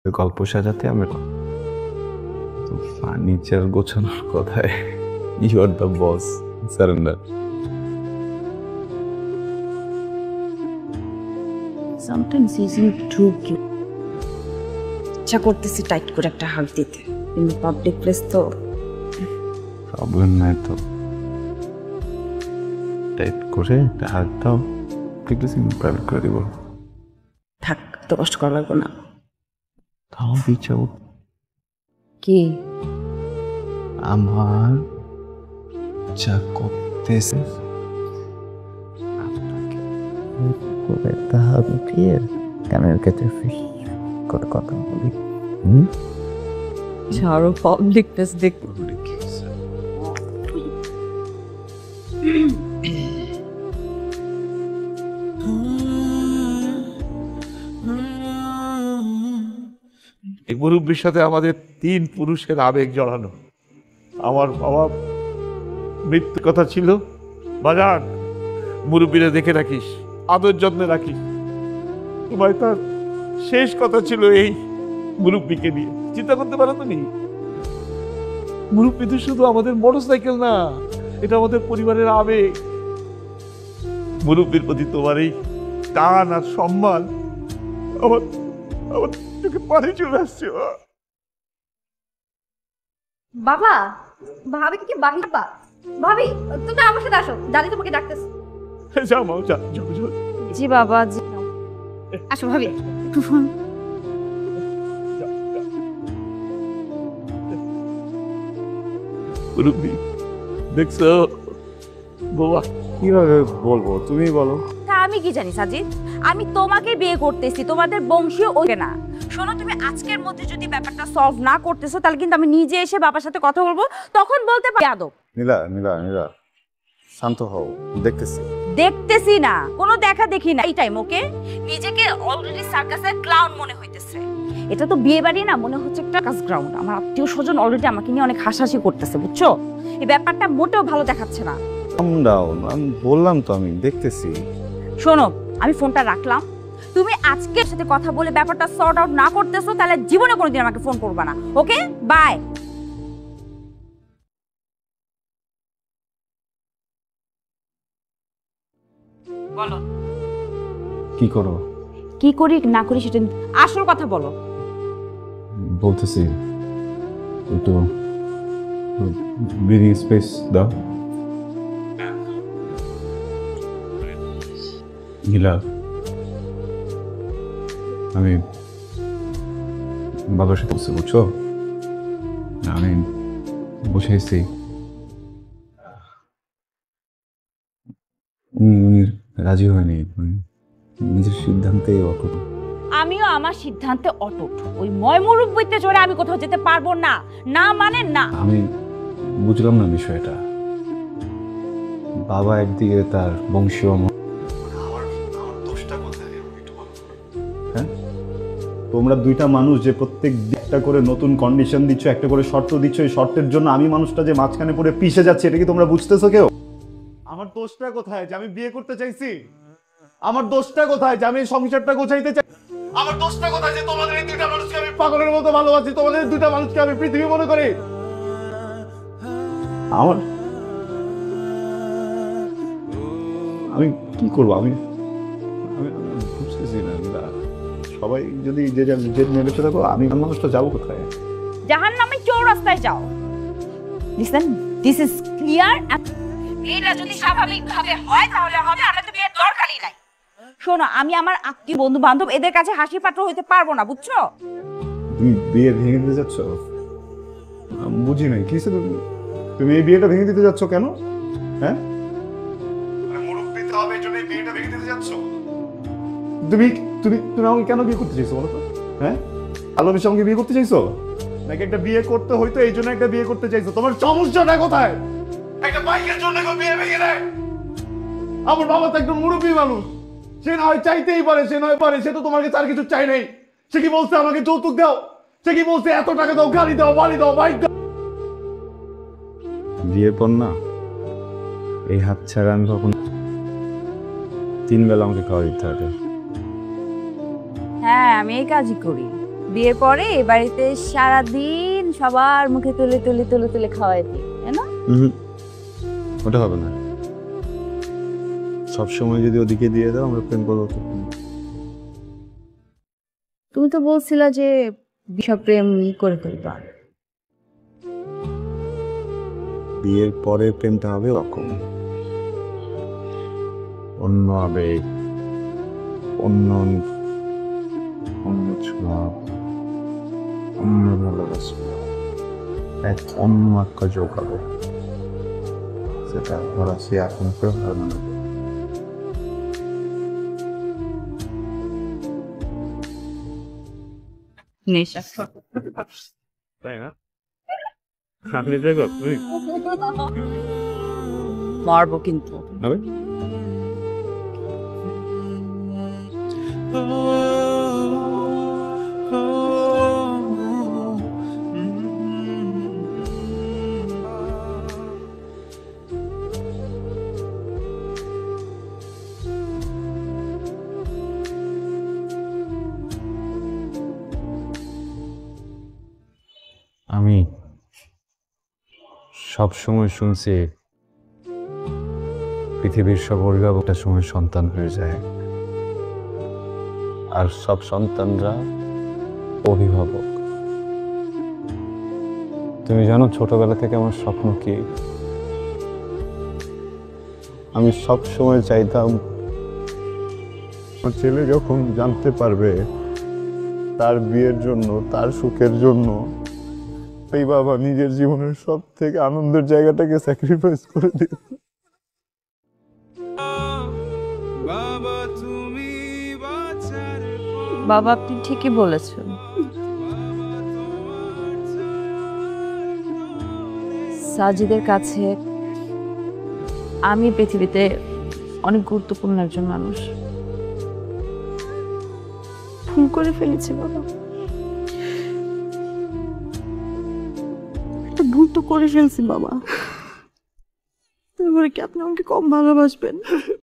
গল্প সাজাতে আমরা ফার্নিচার গোছানোর কথায় you are the boss, surrender. Sometimes he isn't too cute. ইচ্ছা করতেছি টাইট করে একটা হাগ দিতে, কিন্তু পাবলিক প্লেস তো। প্রবলেম নাই তো, টাইট করে একটা হাত দাও, একটু প্রাইভেট করে দিব। থাক, তো কষ্ট করা লাগবে না। তাও বিচাও কি আমার যা করতেছে আপনাকে করে তাহার উঠিয়ে কানের কাছে কত কথা বলি। আরো পাবলিক প্লেস দেখবো। এই মুরব্বীর সাথে আমাদের 3 পুরুষের আবেগ জড়ানো। আমার বাবা মৃত্যুর কথা ছিল, বাজান মুরব্বীরা দেখে রাখিস, আদর যত্নে রাখিস। তোমার তার শেষ কথা ছিল এই মুরব্বীকে নিয়ে। চিন্তা করতে পারো তুমি, মুরব্বী তো শুধু আমাদের মোটরসাইকেল না, এটা আমাদের পরিবারের আবেগ। মুরব্বীর প্রতি তোমার এই টান আর সম্মান আমার আমার চোখে পানি চলে আসছে। বাবা, ভাবি কি বাহির বা? ভাবি, তুমি আমার সাথে আসো, দাদি তোমাকে ডাকতেছে। যাও মা, যাও যাও যাও। জি বাবা, জি। আসো ভাবি। মুরব্বী দেখছো বাবা? কিভাবে বলবো, তুমি বলো। তা আমি কি জানি সাজিদ, আমি তোমাকে বিয়ে করতেছি, তোমাদের বংশীয় ওকে না। শোনো, তুমি আজকের মধ্যে যদি ব্যাপারটা সলভ না করতেছো, তাহলে কিন্তু আমি নিজে এসে বাবার সাথে কথা বলবো, তখন বলতে পারি আদব। নীলা নীলা নীলা, শান্ত হও, দেখতেছি। দেখতেছি না, কোনো দেখা দেখি না। এই টাইম ওকে নিজেকে অলরেডি সার্কাসের ক্লাউন মনে হইতেছে। এটা তো বিয়ে বাড়ি না, মনে হচ্ছে একটা কাজ গ্রাউন্ড। আমার আত্মীয় স্বজন অলরেডি আমাকে নিয়ে অনেক হাসাহাসি করতেছে, বুঝছো? এই ব্যাপারটা মোটেও ভালো দেখাচ্ছে না। কাম ডাউন, আমি বললাম তো আমি দেখতেছি। শোনো, আমি ফোনটা রাখলাম। তুমি আজকের সাথে কথা বলে ব্যাপারটা সর্ট আউট না করতেছো, তাহলে জীবনে কোনোদিন আমাকে ফোন করবা না। ওকে, বাই। বলো কি করো? কি করি না করি সেটা আসল কথা বলো। বলতেছি একটু ব্রিদিং স্পেস দাও। নীলা, আমি বাবার সাথে বলছি, বুঝছো? আমি বসেছি, উনি রাজি হয়নি, নিজের সিদ্ধান্তে অটুট। আমিও আমার সিদ্ধান্তে অটুট। ওই ময়মুরব্বিতে চড়ে আমি কোথাও যেতে পারবো না, না মানে না। আমি বুঝলাম না বিষয়টা। বাবা একদিকে তার বংশীয়, হ্যাঁ, তোমরা দুইটা মানুষ যে প্রত্যেক একটা করে নতুন কন্ডিশন দিচ্ছ, একটা করে শর্ত দিচ্ছ, এই শর্তের জন্য আমি মানুষটা যে মাঝখানে পড়ে পিষে যাচ্ছে, এটা কি তোমরা বুঝতেছো কেউ? আমার দোষটা কোথায় যে আমি বিয়ে করতে চাইছি? আমার দোষটা কোথায় যে আমি এই সংসারটা গোছাইতে চাই? আমার দোষটা কোথায় যে তোমাদের এই দুইটা মানুষকে আমি পাগলের মতো ভালোবাসি, তোমাদের দুইটা মানুষকে আমি পৃথিবী মনে করি? আমার আমি কি করবো? আমি আমি আমি বুঝতেছি না। সবাই যদি যে যে নেমেছে থাকো, আমি মানুষটা যাবো কোথায়? জাহান্নামে চৌরাস্তায় যাও। Listen, this is clear. এটা যদি স্বাভাবিকভাবে হয় তাহলে হবে, আমরা তো বিয়ের দরকারই নাই। শোনো, আমি আমার আত্মীয় বন্ধু বান্ধব এদের কাছে হাসি পাত্র হইতে পারবো না, বুঝছো? তুমি বিয়ে ভেঙে দিতে যাচ্ছ? আমি বুঝি নাই কি তুমি এই বিয়েটা ভেঙে দিতে যাচ্ছ কেন? হ্যাঁ, মুরব্বিতে হবে এই জন্য এই বিয়েটা ভেঙে দিতে যাচ্ছ? তুমি তুমি তুমি আমাকে কেন বিয়ে করতে চাইছো বলো তো? হ্যাঁ, ভালোবেসে আমাকে বিয়ে করতে চাইছো নাকি একটা বিয়ে করতে হইতো এই জন্য একটা বিয়ে করতে চাইছো? তোমার সমস্যাটা কোথায়? একটা বাইকের জন্য কেউ বিয়ে ভেঙে দেয়? আমার বাবা তো একজন মুরব্বী মানুষ, সে না হয় চাইতেই পারে, সে নয় পারে, সে তো তোমার কাছে আর কিছু চাই নাই। সে কি বলছে আমাকে যৌতুক দাও? সে কি বলছে এত টাকা দাও, গাড়ি দাও, বাড়ি দাও, বাইক দাও? বিয়ের পর না এই হাত ছাড়া আমি কখন 3 বেলা আমাকে খাওয়া দিতে হবে। হ্যাঁ, আমি এই কাজই করি। বিয়ের পরে এ বাড়িতে সারাদিন সবার মুখে তুলে তুলে তুলে তুলে খাওয়াই দিই, তাই না? ওটা হবে না, সবসময় যদি ওদিকে দিয়ে দাও আমরা প্রেম করবো তো। তুমি তো বলছিলা যে বিষয় প্রেম করে ফেলবা। বিয়ের পরে প্রেমটা হবে ওরকম, অন্য আবেগ, অন্য অন্য ছোঁয়া, অন্য ভালোবাসা, এক অন্য একটা যোগ হবে, সেটা ধরা সে এখন কেউ হবে না। নেশা তাই না? আপনি দেখো মারবো কিন্তু। হবে? আমি সব সময় শুনছি পৃথিবীর সব অভিভাবকটা সময় সন্তান হয়ে যায়, আর সব সন্তানরা অভিভাবক। তুমি জানো ছোটবেলা থেকে আমার স্বপ্ন কি? আমি সব সময় চাইতাম আমার ছেলে যখন জানতে পারবে তার বিয়ের জন্য, তার সুখের জন্য এই বাবা নিজের জীবনের সব থেকে আনন্দের জায়গাটাকে স্যাক্রিফাইস করে দিল। বাবা আপনি ঠিকই বলেছেন। সাজিদের কাছে আমি পৃথিবীতে অনেক গুরুত্বপূর্ণ একজন মানুষ। ভুল করে ফেলেছি বাবা, একটা ভুল তো করে ফেলছি বাবা। এবারে কি আপনি আমাকে কম ভালোবাসবেন?